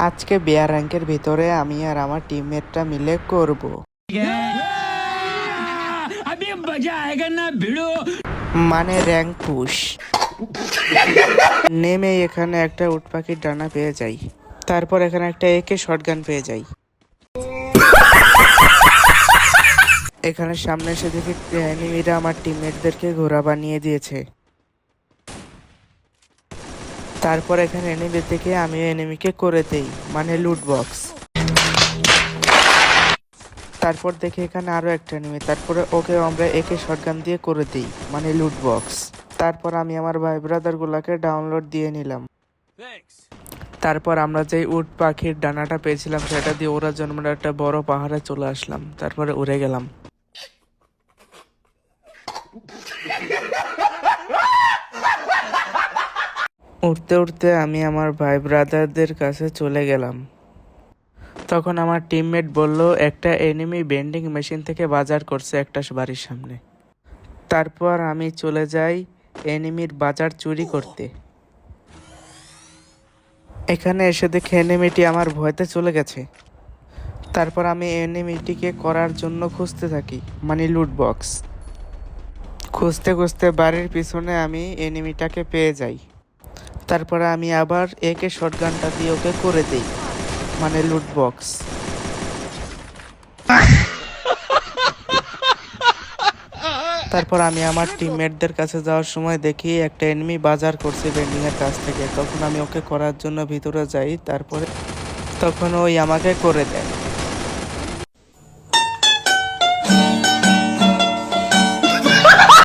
আজকে বিয়ার র্যাঙ্কের ভিতরে আমি আর আমার টিমমেটটা মিলে করব মানে র্যাঙ্ক পুশ। নেমে এখানে একটা উট পাখির ডানা পেয়ে যাই, তারপর এখানে একটা একে শটগান পেয়ে যাই। এখানে সামনে এসে দেখি এনিমিরা আমার টিমমেটদেরকে ঘোড়া বানিয়ে দিয়েছে। তারপর এখানে এনিমি থেকে আমি এনিমিকে করে দেই, মানে লুট বক্স। তারপর দেখি এখানে আরো একটা এনিমি, তারপরে ওকে আমরা একে শটগান দিয়ে করে দিই, মানে লুট বক্স। তারপর আমি আমার ভাই ব্রাদার গুলাকে ডাউনলোড দিয়ে নিলাম। তারপর আমরা যে উট পাখির ডানাটা পেয়েছিলাম সেটা দিয়ে ওড়ার জন্য আমরা একটা বড় পাহাড়ে চলে আসলাম, তারপরে উড়ে গেলাম। উঠতে উঠতে আমি আমার ভাই ব্রাদারদের কাছে চলে গেলাম। তখন আমার টিমমেট বলল একটা এনিমি বেন্ডিং মেশিন থেকে বাজার করছে একটা বাড়ির সামনে। তারপর আমি চলে যাই এনিমির বাজার চুরি করতে। এখানে এসে দেখে এনিমিটি আমার ভয়তে চলে গেছে। তারপর আমি এনিমিটিকে করার জন্য খুঁজতে থাকি, মানে লুট বক্স। খুঁজতে খুঁজতে বাড়ির পিছনে আমি এনিমিটাকে পেয়ে যাই। তারপরে আমি আবার একে শটগানটা দিয়ে ওকে করে দিই, মানে লুট বক্স। তারপর আমি আমার টিমমেটদের কাছে যাওয়ার সময় দেখি একটা এনিমি বাজার করছে বেন্ডিং এর কাছ থেকে। তখন আমি ওকে করার জন্য ভিতরে যাই, তারপরে তখন ওই আমাকে করে দেয়।